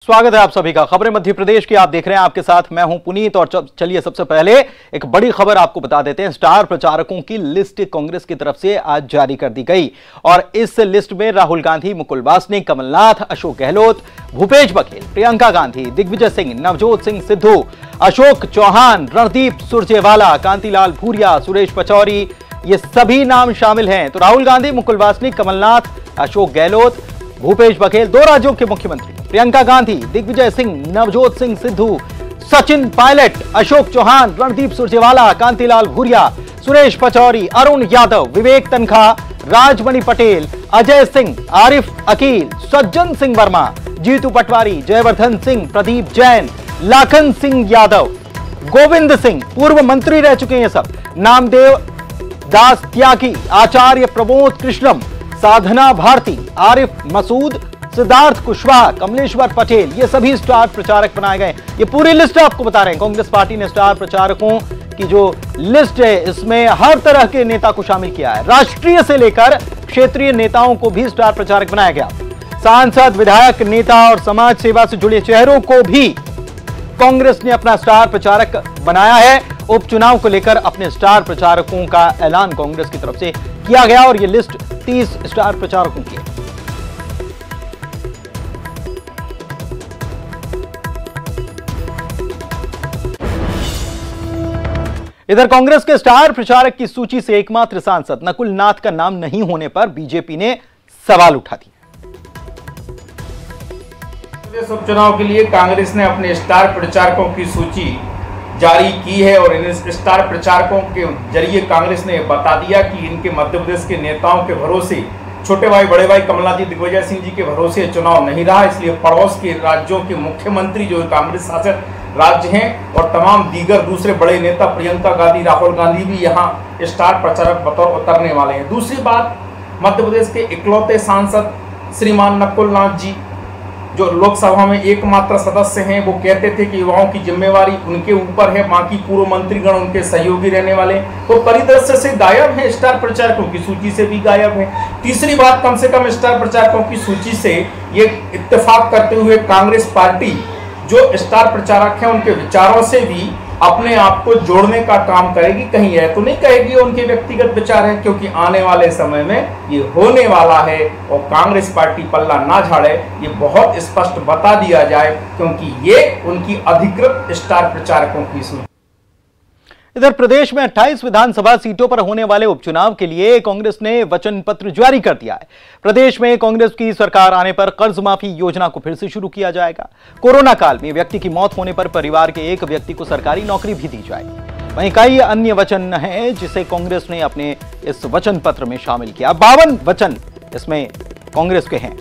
स्वागत है आप सभी का खबरें मध्य प्रदेश की। आप देख रहे हैं, आपके साथ मैं हूं पुनीत। और चलिए सबसे पहले एक बड़ी खबर आपको बता देते हैं। स्टार प्रचारकों की लिस्ट कांग्रेस की तरफ से आज जारी कर दी गई और इस लिस्ट में राहुल गांधी, मुकुल वासनिक, कमलनाथ, अशोक गहलोत, भूपेश बघेल, प्रियंका गांधी, दिग्विजय सिंह, नवजोत सिंह सिद्धू, अशोक चौहान, रणदीप सुरजेवाला, कांतिलाल भूरिया, सुरेश पचौरी, ये सभी नाम शामिल हैं। तो राहुल गांधी, मुकुल वासनिक, कमलनाथ, अशोक गहलोत, भूपेश बघेल, दो राज्यों के मुख्यमंत्री, प्रियंका गांधी, दिग्विजय सिंह, नवजोत सिंह सिद्धू, सचिन पायलट, अशोक चौहान, रणदीप सुरजेवाला, कांतिलाल भूरिया, सुरेश पचौरी, अरुण यादव, विवेक तनखा, राजमणि पटेल, अजय सिंह, आरिफ अकील, सज्जन सिंह वर्मा, जीतू पटवारी, जयवर्धन सिंह, प्रदीप जैन, लाखन सिंह यादव, गोविंद सिंह, पूर्व मंत्री रह चुके हैं सब, नामदेव दास त्यागी, आचार्य प्रमोद कृष्णम, साधना भारती, आरिफ मसूद, सिद्धार्थ कुशवाहा, कमलेश्वर पटेल, ये सभी स्टार प्रचारक बनाए गए। ये पूरी लिस्ट आपको बता रहे हैं। कांग्रेस पार्टी ने स्टार प्रचारकों की जो लिस्ट है, इसमें हर तरह के नेता को शामिल किया है। राष्ट्रीय से लेकर क्षेत्रीय नेताओं को भी स्टार प्रचारक बनाया गया। सांसद, विधायक, नेता और समाज सेवा से जुड़े चेहरों को भी कांग्रेस ने अपना स्टार प्रचारक बनाया है। उपचुनाव को लेकर अपने स्टार प्रचारकों का ऐलान कांग्रेस की तरफ से किया गया और यह लिस्ट 30 स्टार प्रचारकों की है। इधर कांग्रेस के स्टार प्रचारक की सूची से एकमात्र सांसद नकुल नाथ का नाम नहीं होने पर बीजेपी ने सवाल उठा दिया। उपचुनाव के लिए कांग्रेस ने अपने स्टार प्रचारकों की सूची जारी की है और इन स्टार प्रचारकों के जरिए कांग्रेस ने बता दिया कि इनके मध्य प्रदेश के नेताओं के भरोसे, छोटे भाई बड़े भाई कमलनाथ जी, दिग्विजय सिंह जी के भरोसे चुनाव नहीं रहा। इसलिए पड़ोस के राज्यों के मुख्यमंत्री जो कांग्रेस शासित राज्य हैं और तमाम दीगर दूसरे बड़े नेता प्रियंका गांधी, राहुल गांधी भी यहाँ स्टार प्रचारक बतौर उतरने वाले हैं। दूसरी बात, मध्य प्रदेश के इकलौते सांसद श्रीमान नकुल नाथ जी जो लोकसभा में एकमात्र सदस्य हैं, वो कहते थे कि युवाओं की जिम्मेवारी उनके ऊपर है, बाकी पूर्व मंत्रीगण उनके सहयोगी रहने वाले, वो परिदृश्य से गायब है, स्टार प्रचारकों की सूची से भी गायब है। तीसरी बात, कम से कम स्टार प्रचारकों की सूची से ये इत्तेफाक करते हुए कांग्रेस पार्टी जो स्टार प्रचारक हैं उनके विचारों से भी अपने आप को जोड़ने का काम करेगी। कहीं यह तो नहीं कहेगी उनके व्यक्तिगत विचार है, क्योंकि आने वाले समय में ये होने वाला है और कांग्रेस पार्टी पल्ला ना झाड़े, ये बहुत स्पष्ट बता दिया जाए, क्योंकि ये उनकी अधिकृत स्टार प्रचारकों की सूची। इधर प्रदेश में 28 विधानसभा सीटों पर होने वाले उपचुनाव के लिए कांग्रेस ने वचन पत्र जारी कर दिया है। प्रदेश में कांग्रेस की सरकार आने पर कर्ज माफी योजना को फिर से शुरू किया जाएगा। कोरोना काल में व्यक्ति की मौत होने पर परिवार के एक व्यक्ति को सरकारी नौकरी भी दी जाएगी। वहीं कई अन्य वचन हैं जिसे कांग्रेस ने अपने इस वचन पत्र में शामिल किया। 52 वचन इसमें कांग्रेस के हैं।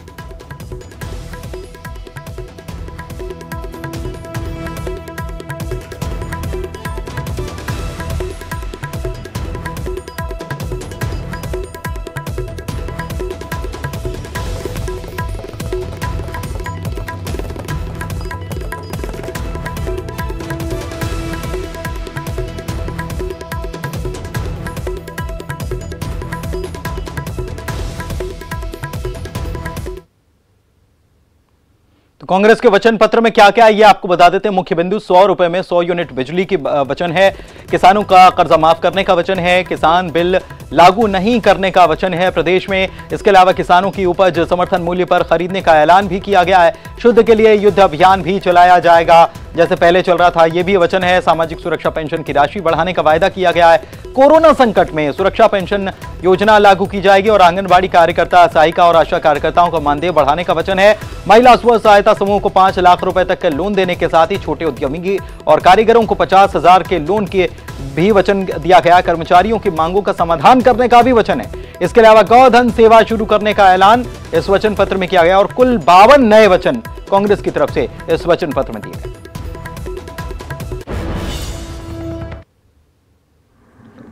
तो कांग्रेस के वचन पत्र में क्या क्या है ये आपको बता देते हैं। मुख्य बिंदु 100 रुपए में 100 यूनिट बिजली की वचन है। किसानों का कर्जा माफ करने का वचन है। किसान बिल लागू नहीं करने का वचन है प्रदेश में। इसके अलावा किसानों की उपज समर्थन मूल्य पर खरीदने का ऐलान भी किया गया है। शुद्ध के लिए युद्ध अभियान भी चलाया जाएगा, जैसे पहले चल रहा था, यह भी वचन है। सामाजिक सुरक्षा पेंशन की राशि बढ़ाने का वायदा किया गया है। कोरोना संकट में सुरक्षा पेंशन योजना लागू की जाएगी और आंगनबाड़ी कार्यकर्ता, सहायिका और आशा कार्यकर्ताओं का मानदेय बढ़ाने का वचन है। महिला स्व सहायता समूह को 5 लाख रुपए तक के लोन देने के साथ ही छोटे उद्यमी और कारीगरों को 50,000 के लोन के भी वचन दिया गया। कर्मचारियों की मांगों का समाधान करने का भी वचन है। इसके अलावा गौधन सेवा शुरू करने का ऐलान इस वचन पत्र में किया गया और कुल 52 नए वचन कांग्रेस की तरफ से इस वचन पत्र में दिए गए।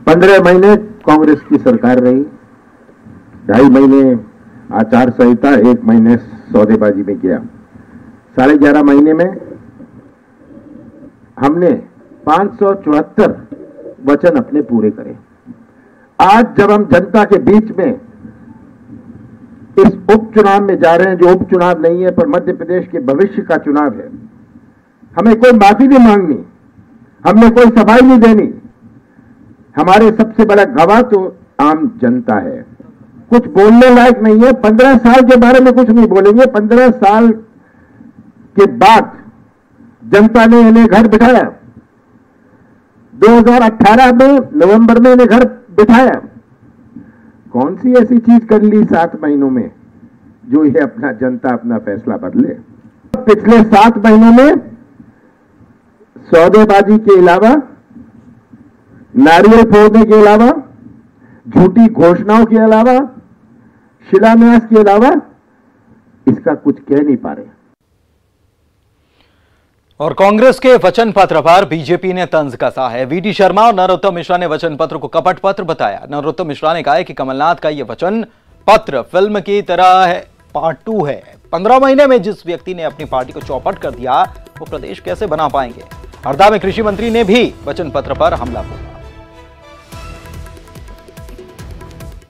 15 महीने कांग्रेस की सरकार रही, 2.5 महीने आचार संहिता, 1 महीने सौदेबाजी में किया। 11.5 महीने में हमने 574 वचन अपने पूरे करे। आज जब हम जनता के बीच में इस उपचुनाव में जा रहे हैं, जो उपचुनाव नहीं है पर मध्य प्रदेश के भविष्य का चुनाव है। हमें कोई माफी नहीं मांगनी, हमने कोई सफाई नहीं देनी। हमारे सबसे बड़ा गवाह तो आम जनता है। कुछ बोलने लायक नहीं है। 15 साल के बारे में कुछ नहीं बोलेंगे। 15 साल के बाद जनता ने इन्हें घर बिठाया। 2018 में नवंबर में इन्हें घर बिठाया। कौन सी ऐसी चीज कर ली 7 महीनों में जो ये अपना जनता अपना फैसला बदले? पिछले 7 महीनों में सौदेबाजी के अलावा, नारियल फोड़ने के अलावा, झूठी घोषणाओं के अलावा, शिलान्यास के अलावा इसका कुछ कह नहीं पा रहे। और कांग्रेस के वचन पत्र पर बीजेपी ने तंज कसा है। वीडी शर्मा और नरोत्तम मिश्रा ने वचन पत्र को कपट पत्र बताया। नरोत्तम मिश्रा ने कहा है कि कमलनाथ का यह वचन पत्र फिल्म की तरह है, पार्ट 2 है। 15 महीने में जिस व्यक्ति ने अपनी पार्टी को चौपट कर दिया, वो प्रदेश कैसे बना पाएंगे? हरदा में कृषि मंत्री ने भी वचन पत्र पर हमला बोला।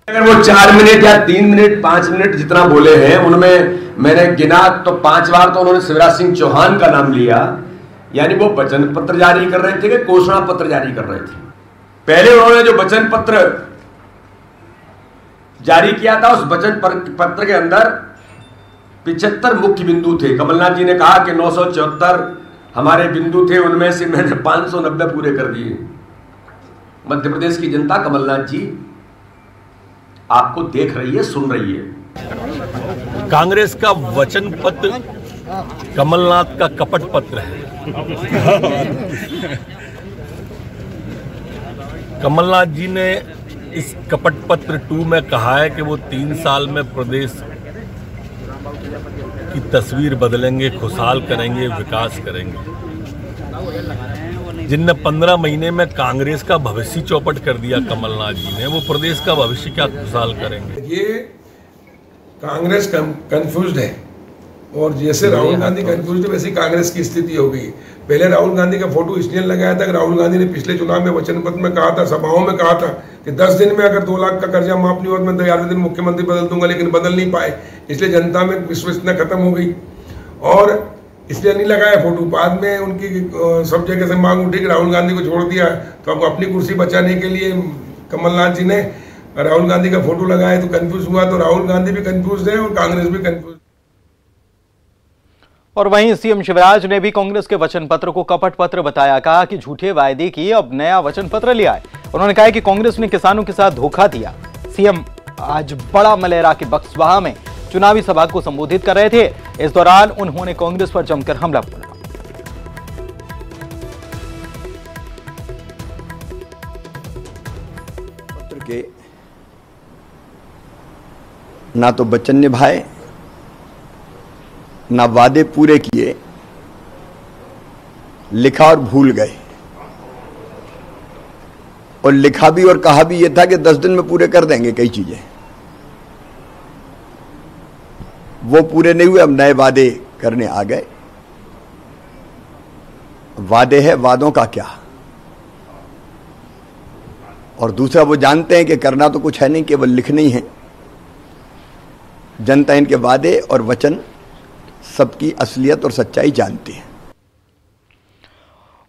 अगर वो 4 मिनट या 3 मिनट 5 मिनट जितना बोले हैं, उनमें मैंने गिना तो 5 बार तो उन्होंने शिवराज सिंह चौहान का नाम लिया। यानी वो वचन पत्र जारी कर रहे थे कि घोषणा पत्र जारी कर रहे थे। पहले उन्होंने जो वचन पत्र जारी किया था, उस वचन पत्र के अंदर 75 मुख्य बिंदु थे। कमलनाथ जी ने कहा कि 974 हमारे बिंदु थे, उनमें से मैंने 590 पूरे कर दिए। मध्य प्रदेश की जनता कमलनाथ जी आपको देख रही है, सुन रही है। कांग्रेस का वचन पत्र कमलनाथ का कपट पत्र है। कमलनाथ जी ने इस कपट पत्र 2 में कहा है कि वो 3 साल में प्रदेश की तस्वीर बदलेंगे, खुशहाल करेंगे, विकास करेंगे। जिनने 15 महीने में कांग्रेस का भविष्य चौपट कर दिया कमलनाथ जी ने, वो प्रदेश का भविष्य क्या खुशहाल करेंगे? ये कांग्रेस कंफ्यूज्ड है, और जैसे राहुल गांधी कंफ्यूज्ड है वैसी कांग्रेस की स्थिति हो गई। पहले राहुल गांधी का फोटो इसलिए लगाया था कि राहुल गांधी ने पिछले चुनाव में वचन पत्र में कहा था, सभाओं में कहा था कि 10 दिन में अगर 2 लाख का कर्जा माफ नहीं हुआ तो मैं 11वें दिन मुख्यमंत्री बदल दूंगा, लेकिन बदल नहीं पाए। इसलिए जनता में विश्वसनीयता खत्म हो गई और इसलिए नहीं लगाया फोटो। बाद में उनकी सब जगह से मांग उठी कि राहुल गांधी को छोड़ दिया, तो अब अपनी कुर्सी बचाने के लिए कमलनाथ जी ने राहुल गांधी का फोटो लगाया, तो कंफ्यूज हुआ। तो राहुल गांधी भी कंफ्यूज है और कांग्रेस भी कंफ्यूज। और वहीं सीएम शिवराज ने भी कांग्रेस के वचन पत्र को कपट पत्र बताया। कहा कि झूठे वायदे की अब नया वचन पत्र लिया है। उन्होंने कहा कि कांग्रेस ने किसानों के साथ धोखा दिया। सीएम आज बड़ा मलेरा के बक्सवाहा में चुनावी सभा को संबोधित कर रहे थे। इस दौरान उन्होंने कांग्रेस पर जमकर हमला बोला। पत्र के ना तो वचन निभाए, ना वादे पूरे किए, लिखा और भूल गए। और लिखा भी और कहा भी यह था कि 10 दिन में पूरे कर देंगे कई चीजें। वो पूरे नहीं हुए, अब नए वादे करने आ गए। वादे है, वादों का क्या? और दूसरा वो जानते हैं कि करना तो कुछ है नहीं, केवल लिखने ही है। जनता इनके वादे और वचन सबकी असलियत और सच्चाई जानती है।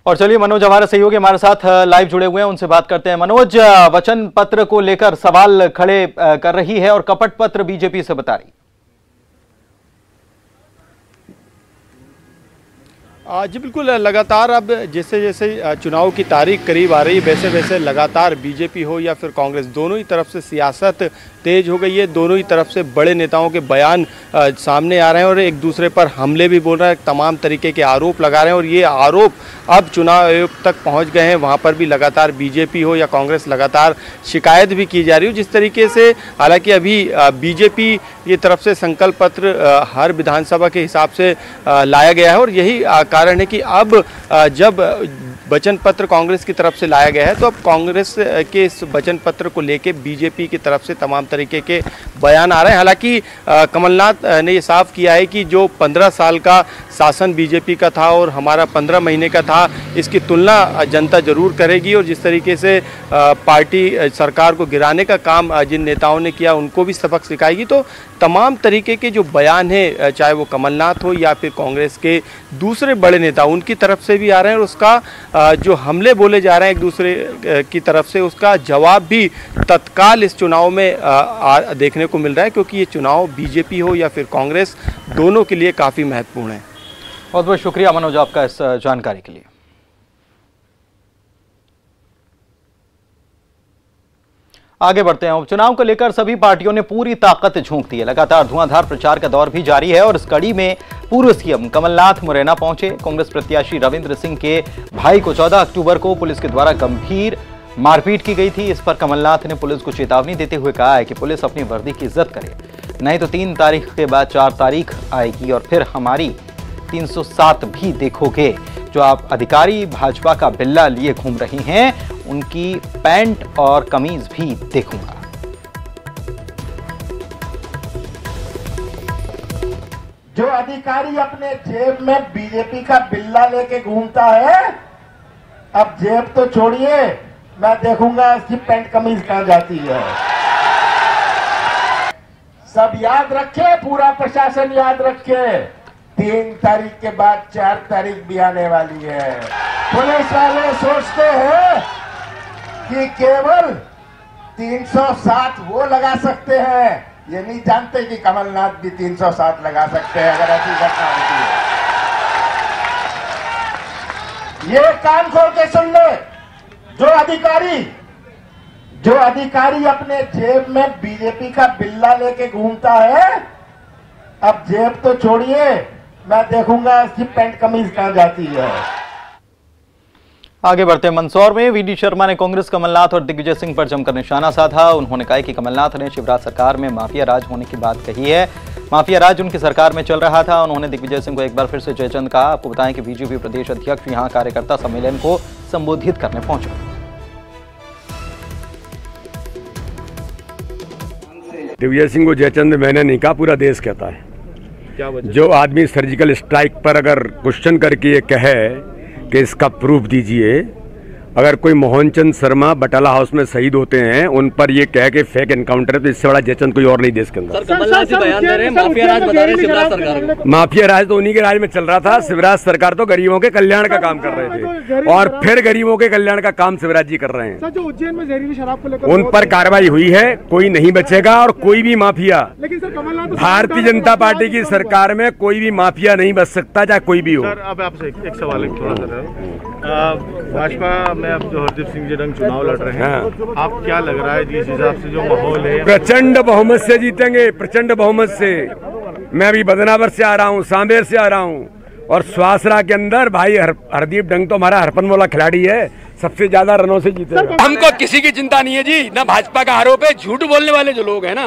और चलिए मनोज हमारे सहयोगी हमारे साथ लाइव जुड़े हुए हैं, उनसे बात करते हैं। मनोज, वचन पत्र को लेकर सवाल खड़े कर रही है और कपट पत्र बीजेपी से बता रही। जी बिल्कुल, लगातार अब जैसे जैसे चुनाव की तारीख करीब आ रही है, वैसे वैसे लगातार बीजेपी हो या फिर कांग्रेस, दोनों ही तरफ से सियासत तेज हो गई है। दोनों ही तरफ से बड़े नेताओं के बयान सामने आ रहे हैं और एक दूसरे पर हमले भी बोल रहे हैं, तमाम तरीके के आरोप लगा रहे हैं। और ये आरोप अब चुनाव आयोग तक पहुंच गए हैं। वहां पर भी लगातार बीजेपी हो या कांग्रेस लगातार शिकायत भी की जा रही है। जिस तरीके से हालांकि अभी बीजेपी ये तरफ से संकल्प पत्र हर विधानसभा के हिसाब से लाया गया है और यही कारण है कि अब जब वचन पत्र कांग्रेस की तरफ से लाया गया है तो अब कांग्रेस के इस वचन पत्र को लेके बीजेपी की तरफ से तमाम तरीके के बयान आ रहे हैं। हालांकि कमलनाथ ने ये साफ किया है कि जो 15 साल का शासन बीजेपी का था और हमारा 15 महीने का था, इसकी तुलना जनता जरूर करेगी। और जिस तरीके से पार्टी सरकार को गिराने का काम जिन नेताओं ने किया उनको भी सबक सिखाएगी। तो तमाम तरीके के जो बयान हैं, चाहे वो कमलनाथ हो या फिर कांग्रेस के दूसरे बड़े नेता, उनकी तरफ से भी आ रहे हैं और उसका जो हमले बोले जा रहे हैं एक दूसरे की तरफ से, उसका जवाब भी तत्काल इस चुनाव में देखने को मिल रहा है, क्योंकि ये चुनाव बीजेपी हो या फिर कांग्रेस, दोनों के लिए काफ़ी महत्वपूर्ण है। बहुत बहुत शुक्रिया मनोज आपका इस जानकारी के लिए। आगे बढ़ते हैं। उपचुनाव को लेकर सभी पार्टियों ने पूरी ताकत झोंक दी है। लगातार धुआंधार प्रचार का दौर भी जारी है और इस कड़ी में पूर्व सीएम कमलनाथ मुरैना पहुंचे। कांग्रेस प्रत्याशी रविंद्र सिंह के भाई को 14 अक्टूबर को पुलिस के द्वारा गंभीर मारपीट की गई थी। इस पर कमलनाथ ने पुलिस को चेतावनी देते हुए कहा है कि पुलिस अपनी वर्दी की इज्जत करे, नहीं तो 3 तारीख के बाद 4 तारीख आएगी और फिर हमारी 307 भी देखोगे। जो आप अधिकारी भाजपा का बिल्ला लिए घूम रही हैं, उनकी पैंट और कमीज भी देखूंगा। जो अधिकारी अपने जेब में बीजेपी का बिल्ला लेके घूमता है, अब जेब तो छोड़िए, मैं देखूंगा इसकी पैंट कमीज कहां जाती है। सब याद रखे, पूरा प्रशासन याद रखे, 3 तारीख के बाद 4 तारीख भी आने वाली है। पुलिस वाले सोचते हैं कि केवल 307 वो लगा सकते हैं, ये नहीं जानते कि कमलनाथ भी 307 लगा सकते हैं अगर ऐसी घटना होती है। ये कान खोल के सुन ले, जो अधिकारी अपने जेब में बीजेपी का बिल्ला लेके घूमता है, अब जेब तो छोड़िए, मैं देखूंगा इसकी पैंट कमीज कहां जाती है। आगे बढ़ते हैं। मंदसौर में वीडी शर्मा ने कांग्रेस, कमलनाथ और दिग्विजय सिंह पर जमकर निशाना साधा। उन्होंने कहा कि कमलनाथ ने शिवराज सरकार में माफिया राज होने की बात कही है। माफिया राज उनकी सरकार में चल रहा था। उन्होंने दिग्विजय सिंह को एक बार फिर से जयचंद कहा। आपको बताएं कि बीजेपी प्रदेश अध्यक्ष यहां कार्यकर्ता सम्मेलन को संबोधित करने पहुंचे। दिग्विजय सिंह को जयचंद मैंने नहीं कहा, पूरा देश कहता है। क्या वजह? जो आदमी सर्जिकल स्ट्राइक पर अगर क्वेश्चन करके ये कहे कि इसका प्रूफ दीजिए, अगर कोई मोहनचंद शर्मा बटाला हाउस में शहीद होते हैं, उन पर ये कह के फेक एनकाउंटर है, तो इससे बड़ा जयचंद कोई और नहीं देश के अंदर। कमलनाथ जी बयान दे रहे हैं, माफिया राज बता रहे हैं शिवराज सरकार को। माफिया राज तो उन्हीं के राज में चल रहा था। शिवराज सरकार तो गरीबों के कल्याण का काम कर रहे थे और फिर गरीबों के कल्याण का काम शिवराज जी कर रहे हैं। जो उज्जैन में जहरीली शराब को लेकर उन पर कार्रवाई हुई है, कोई नहीं बचेगा और कोई भी माफिया, लेकिन सर कमलनाथ भारतीय जनता पार्टी की सरकार में कोई भी माफिया नहीं बच सकता, चाहे कोई भी हो। सर अब आपसे एक सवाल है थोड़ा सा। भाजपा में अब जो हरदीप सिंह जी रंग चुनाव लड़ रहे हैं, आप क्या लग रहा है जिस हिसाब से जो माहौल है? प्रचंड बहुमत से जीतेंगे, प्रचंड बहुमत से। मैं अभी बदनावर से आ रहा हूँ, सांबेर से आ रहा हूँ और स्वासरा के अंदर भाई हरदीप डंग तो हमारा हरपन वाला खिलाड़ी है, सबसे ज्यादा रनों से जीतेगा। हमको किसी की चिंता नहीं है जी, ना भाजपा का आरोप है। झूठ बोलने वाले जो लोग हैं ना,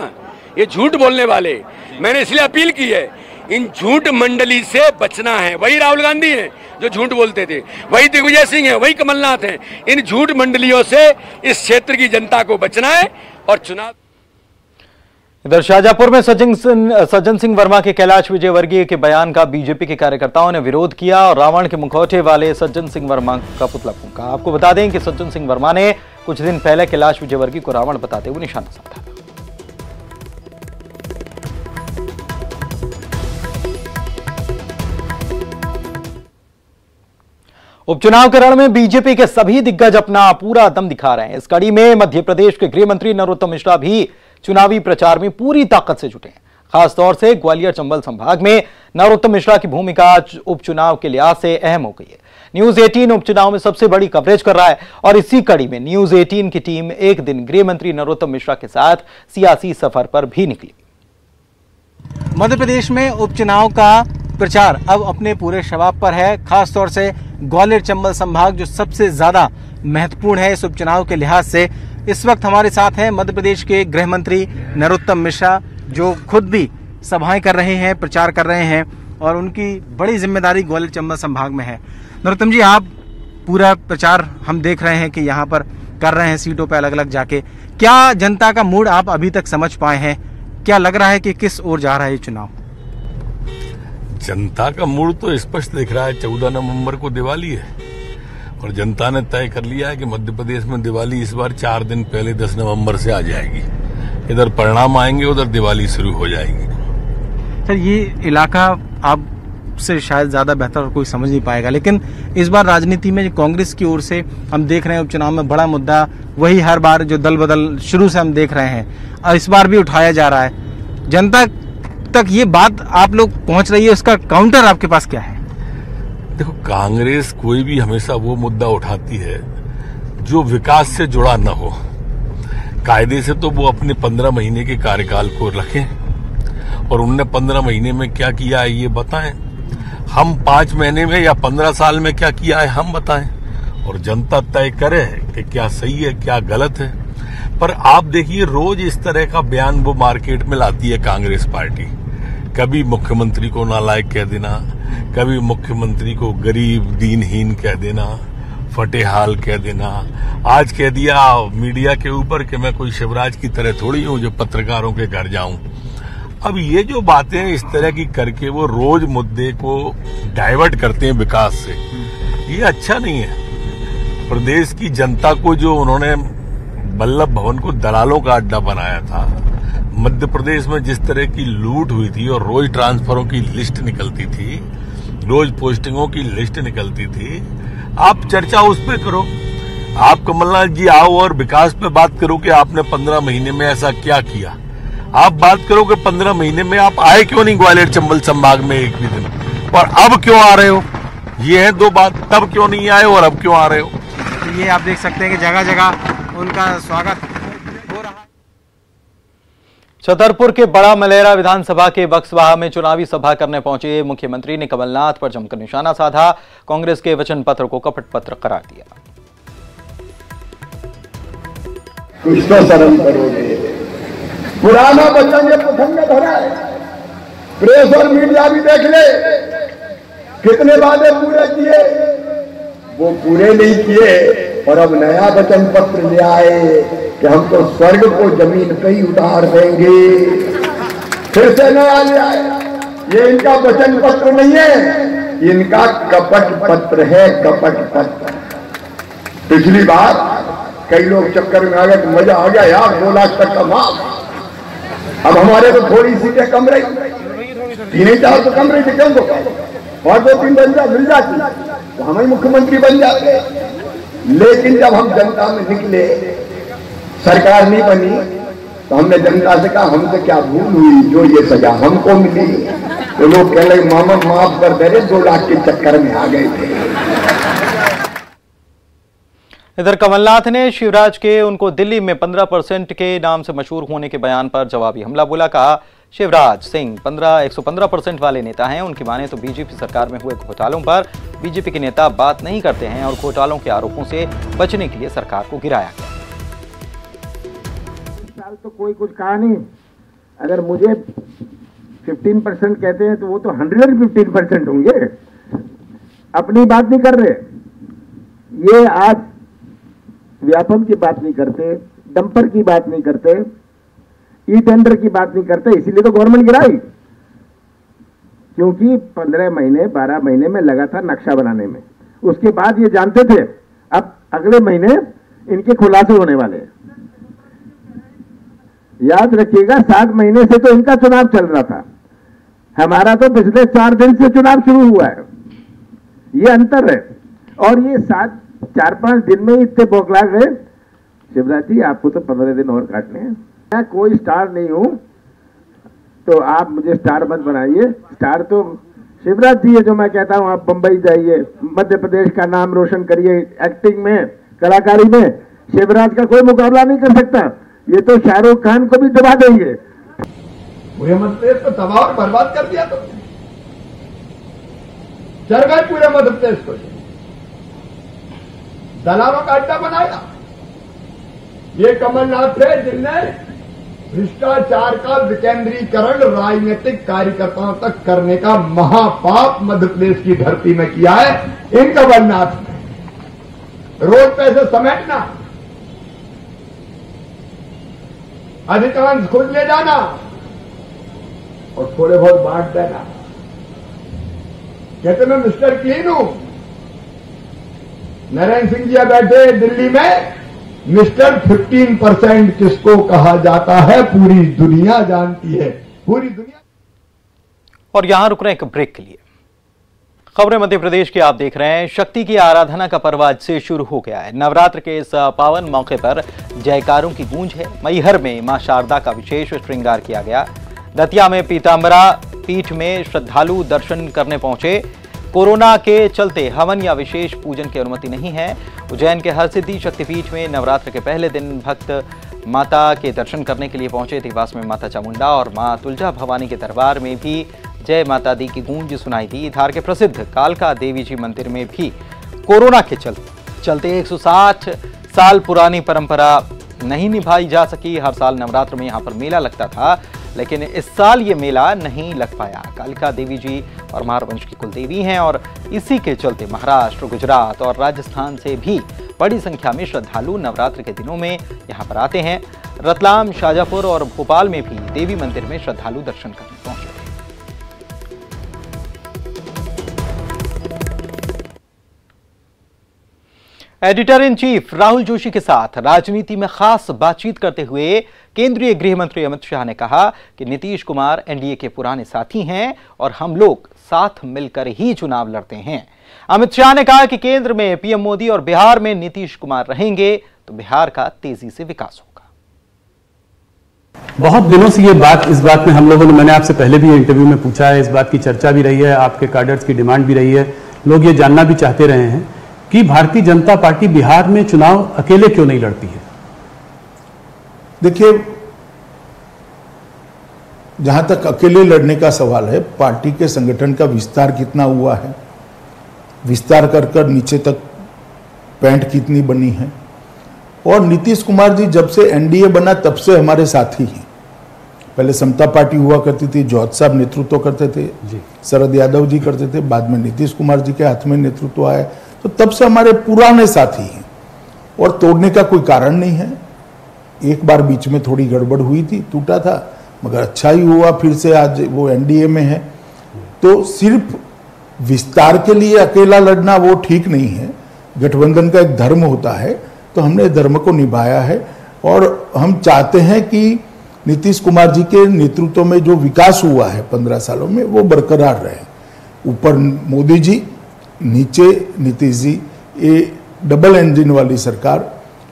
ये झूठ बोलने वाले, मैंने इसलिए अपील की है, इन झूठ मंडली से बचना है। वही राहुल गांधी हैं जो झूठ बोलते थे, वही दिग्विजय सिंह हैं, वही कमलनाथ हैं। इन झूठ मंडलियों से इस क्षेत्र की जनता को बचना है और चुनाव। इधर शाहजहांपुर में सज्जन सिंह वर्मा के कैलाश विजयवर्गीय के बयान का बीजेपी के कार्यकर्ताओं ने विरोध किया और रावण के मुखौटे वाले सज्जन सिंह वर्मा का पुतला फूंका। आपको बता दें कि सज्जन सिंह वर्मा ने कुछ दिन पहले कैलाश विजयवर्गीय को रावण बताते हुए निशाना साधा। उपचुनाव के रण में बीजेपी के सभी दिग्गज अपना पूरा दम दिखा रहे हैं। इस कड़ी में मध्य प्रदेश के गृह मंत्री नरोत्तम मिश्रा भी चुनावी प्रचार में पूरी ताकत से जुटे हैं। खासतौर से ग्वालियर चंबल संभाग में नरोत्तम मिश्रा की भूमिका उपचुनाव के लिहाज से अहम हो गई है। न्यूज 18 उपचुनाव में सबसे बड़ी कवरेज कर रहा है और इसी कड़ी में न्यूज 18 की टीम एक दिन गृह मंत्री नरोत्तम मिश्रा के साथ सियासी सफर पर भी निकली। मध्य प्रदेश में उपचुनाव का प्रचार अब अपने पूरे शबाब पर है। खासतौर से ग्वालियर चंबल संभाग जो सबसे ज्यादा महत्वपूर्ण है इस उपचुनाव के लिहाज से। इस वक्त हमारे साथ हैं मध्य प्रदेश के गृह मंत्री नरोत्तम मिश्रा, जो खुद भी सभाएं कर रहे हैं, प्रचार कर रहे हैं और उनकी बड़ी जिम्मेदारी ग्वालियर चंबल संभाग में है। नरोत्तम जी, आप पूरा प्रचार हम देख रहे हैं कि यहाँ पर कर रहे हैं सीटों पर अलग अलग जाके। क्या जनता का मूड आप अभी तक समझ पाए हैं? क्या लग रहा है कि किस ओर जा रहा है ये चुनाव? जनता का मूड तो स्पष्ट दिख रहा है। 14 नवंबर को दिवाली है और जनता ने तय कर लिया है कि मध्य प्रदेश में दिवाली इस बार 4 दिन पहले 10 नवंबर से आ जाएगी। इधर परिणाम आएंगे, उधर दिवाली शुरू हो जाएगी। सर, ये इलाका आपसे शायद ज्यादा बेहतर कोई समझ नहीं पाएगा, लेकिन इस बार राजनीति में कांग्रेस की ओर से हम देख रहे हैं उपचुनाव में बड़ा मुद्दा वही हर बार जो दल बदल शुरू से हम देख रहे हैं और इस बार भी उठाया जा रहा है। जनता तक ये बात आप लोग पहुंच रही है, उसका काउंटर आपके पास क्या है? देखो, कांग्रेस कोई भी हमेशा वो मुद्दा उठाती है जो विकास से जुड़ा न हो। कायदे से तो वो अपने 15 महीने के कार्यकाल को रखें और उनने 15 महीने में क्या किया है ये बताएं। हम 5 महीने में या 15 साल में क्या किया है हम बताएं और जनता तय करे कि क्या सही है क्या गलत है। पर आप देखिए, रोज इस तरह का बयान वो मार्केट में लाती है कांग्रेस पार्टी। कभी मुख्यमंत्री को नालायक कह देना, कभी मुख्यमंत्री को गरीब दीनहीन कह देना, फटेहाल कह देना। आज कह दिया मीडिया के ऊपर कि मैं कोई शिवराज की तरह थोड़ी हूं जो पत्रकारों के घर जाऊं। अब ये जो बातें इस तरह की करके वो रोज मुद्दे को डाइवर्ट करते हैं विकास से, ये अच्छा नहीं है। प्रदेश की जनता को जो उन्होंने वल्लभ भवन को दलालों का अड्डा बनाया था, मध्य प्रदेश में जिस तरह की लूट हुई थी और रोज ट्रांसफरों की लिस्ट निकलती थी, रोज पोस्टिंगों की लिस्ट निकलती थी, आप चर्चा उस पर करो। आप कमलनाथ जी आओ और विकास पे बात करो कि आपने 15 महीने में ऐसा क्या किया। आप बात करो कि 15 महीने में आप आए क्यों नहीं ग्वालियर चंबल संभाग में एक भी दिन, और अब क्यों आ रहे हो। ये है दो बात, तब क्यों नहीं आए और अब क्यों आ रहे हो। तो ये आप देख सकते हैं कि जगह जगह उनका स्वागत हो रहा है। छतरपुर के बड़ा मलेरा विधानसभा के बक्सवाहा में चुनावी सभा करने पहुंचे मुख्यमंत्री ने कमलनाथ पर जमकर निशाना साधा। कांग्रेस के वचन पत्र को कपट पत्र करार दिया। कुछ तो शर्म करोगे, पुराना वचन ये प्रसंग धरा है। प्रेस और मीडिया भी देख ले, कितने वादे पूरे किए, वो पूरे नहीं किए और अब नया वचन पत्र ले आए कि हम तो स्वर्ग को जमीन पे ही उतार देंगे। फिर से नया ले आए। ये इनका वचन पत्र नहीं है, इनका कपट पत्र है, कपट पत्र। पिछली बार कई लोग चक्कर में आ गए, मजा आ गया यार, 2 लाख तक का माफ। अब हमारे तो थोड़ी सीटें कम रही, 3-4 तो कम रही थी, क्यों तो और 2-3 बन जा मिल जाती तो हम ही मुख्यमंत्री बन जाते। लेकिन जब हम जनता में निकले, सरकार नहीं बनी, तो हमने जनता से कहा हमसे क्या भूल हुई जो ये सजा हमको मिली। तो लोग कह लगे मामा माफ कर दे रहे, 2 लाख के चक्कर में आ गए थे। इधर कमलनाथ ने शिवराज के उनको दिल्ली में 15% के नाम से मशहूर होने के बयान पर जवाबी हमला बोला। कहा शिवराज सिंह 115% वाले नेता हैं। उनकी माने तो बीजेपी सरकार में हुए घोटालों पर बीजेपी के नेता बात नहीं करते हैं और घोटालों के आरोपों से बचने के लिए सरकार को गिराया गया। साल तो कोई कुछ कहा नहीं। अगर मुझे 15% कहते हैं तो वो तो 115% होंगे। अपनी बात नहीं कर रहे, ये आज व्यापम की बात नहीं करते, डंपर की बात नहीं करते, ई टेंडर की बात नहीं करते। इसीलिए तो गवर्नमेंट गिराई, क्योंकि 15 महीने 12 महीने में लगा था नक्शा बनाने में। उसके बाद ये जानते थे अब अगले महीने इनके खुलासे होने वाले हैं। याद रखिएगा 7 महीने से तो इनका चुनाव चल रहा था, हमारा तो पिछले 4 दिन से चुनाव शुरू हुआ है। ये अंतर है। और ये 4-5 दिन में इतने बौखला गए, शिवराज जी आपको तो 15 दिन और काटने हैं। मैं कोई स्टार नहीं हूं, तो आप मुझे स्टार मत बनाइए। स्टार तो शिवराज जी है। जो मैं कहता हूं आप बंबई जाइए, मध्य प्रदेश का नाम रोशन करिए, एक्टिंग में, कलाकारी में शिवराज का कोई मुकाबला नहीं कर सकता। ये तो शाहरुख खान को भी दबा देंगे। पूरे मध्य प्रदेश को तबाह और बर्बाद कर दिया, तो चल गए पूरे मध्य प्रदेश को, दलालों का अड्डा बनाया। ये कमलनाथ थे जिनने भ्रष्टाचार का विकेंद्रीकरण राजनीतिक कार्यकर्ताओं तक करने का महापाप मध्य प्रदेश की धरती में किया है। इन कमलनाथ ने रोज पैसे समेटना, अधिकांश खुद ले जाना और थोड़े बहुत बांट देना। कहते मैं मिस्टर क्लीन हूं। नरेंद्र सिंह जी बैठे दिल्ली में, मिस्टर 15% किसको कहा जाता है पूरी दुनिया जानती है, पूरी दुनिया। और यहां रुक रहे हैं एक ब्रेक के लिए। खबरें मध्य प्रदेश की आप देख रहे हैं। शक्ति की आराधना का पर्व आज से शुरू हो गया है। नवरात्र के इस पावन मौके पर जयकारों की गूंज है। मैहर में मां शारदा का विशेष श्रृंगार किया गया। दतिया में पीतांबरा पीठ में श्रद्धालु दर्शन करने पहुंचे। कोरोना के चलते हवन या विशेष पूजन की अनुमति नहीं है। उज्जैन के हरसिद्धि शक्तिपीठ में नवरात्र के पहले दिन भक्त माता के दर्शन करने के लिए पहुंचे। देवास में माता चामुंडा और मां तुलजा भवानी के दरबार में भी जय माता दी की गूंज सुनाई दी। धार के प्रसिद्ध कालका देवी जी मंदिर में भी कोरोना के चलते 160 साल पुरानी परंपरा नहीं निभाई जा सकी। हर साल नवरात्र में यहां पर मेला लगता था, लेकिन इस साल ये मेला नहीं लग पाया। कालिका देवी जी और महारवंश की कुलदेवी हैं और इसी के चलते महाराष्ट्र, गुजरात और राजस्थान से भी बड़ी संख्या में श्रद्धालु नवरात्र के दिनों में यहां पर आते हैं। रतलाम, शाजापुर और भोपाल में भी देवी मंदिर में श्रद्धालु दर्शन करने पहुंचे। Editor in chief Rahul Joshi के साथ राजनीति में खास बातचीत करते हुए केंद्रीय गृह मंत्री अमित शाह ने कहा कि नीतीश कुमार एनडीए के पुराने साथी हैं और हम लोग साथ मिलकर ही चुनाव लड़ते हैं। अमित शाह ने कहा कि केंद्र में पीएम मोदी और बिहार में नीतीश कुमार रहेंगे तो बिहार का तेजी से विकास होगा। बहुत दिनों से ये बात, इस बात में हम लोगों ने, मैंने आपसे पहले भी इंटरव्यू में पूछा है, इस बात की चर्चा भी रही है, आपके कैडर्स की डिमांड भी रही है, लोग ये जानना भी चाहते रहे हैं कि भारतीय जनता पार्टी बिहार में चुनाव अकेले क्यों नहीं लड़ती है। देखिए, जहां तक अकेले लड़ने का सवाल है, पार्टी के संगठन का विस्तार कितना हुआ है, विस्तार कर नीचे तक पैंट कितनी बनी है, और नीतीश कुमार जी जब से एनडीए बना तब से हमारे साथी हैं। पहले समता पार्टी हुआ करती थी, जौहर साहब नेतृत्व करते थे, शरद यादव जी करते थे, बाद में नीतीश कुमार जी के हाथ में नेतृत्व आया, तो तब से हमारे पुराने साथी हैं और तोड़ने का कोई कारण नहीं है। एक बार बीच में थोड़ी गड़बड़ हुई थी, टूटा था, मगर अच्छा ही हुआ, फिर से आज वो एनडीए में है। तो सिर्फ विस्तार के लिए अकेला लड़ना वो ठीक नहीं है, गठबंधन का एक धर्म होता है, तो हमने धर्म को निभाया है और हम चाहते हैं कि नीतीश कुमार जी के नेतृत्व में जो विकास हुआ है 15 सालों में वो बरकरार रहे। ऊपर मोदी जी, नीचे नीतीश जी, ये डबल इंजन वाली सरकार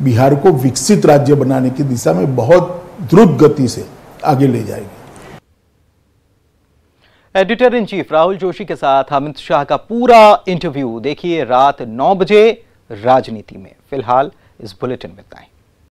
बिहार को विकसित राज्य बनाने की दिशा में बहुत द्रुत गति से आगे ले जाएगी। Editor in chief Rahul Joshi के साथ अमित शाह का पूरा इंटरव्यू देखिए रात 9 बजे राजनीति में। फिलहाल इस बुलेटिन में इतना ही।